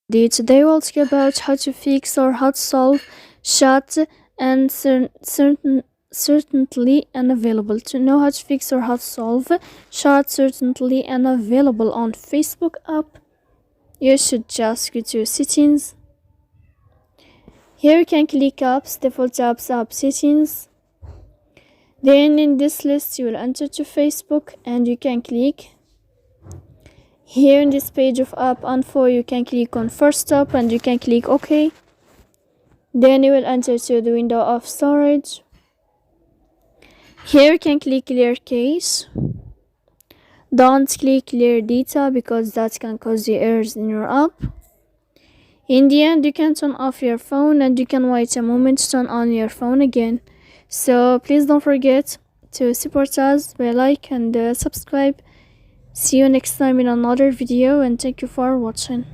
Today we'll talk about how to fix or how to solve chat and certainly unavailable. To know how to fix or how to solve chat certainly unavailable on Facebook app, you should just go to settings. Here you can click apps, default apps, app settings. Then in this list you will enter to Facebook and you can click. Here in this page of app info you can click on first stop and you can click OK. Then you will enter to the window of storage. Here you can click clear cache. Don't click clear data because that can cause you errors in your app. In the end you can turn off your phone and you can wait a moment to turn on your phone again. So please don't forget to support us by like and subscribe. See you next time in another video and thank you for watching.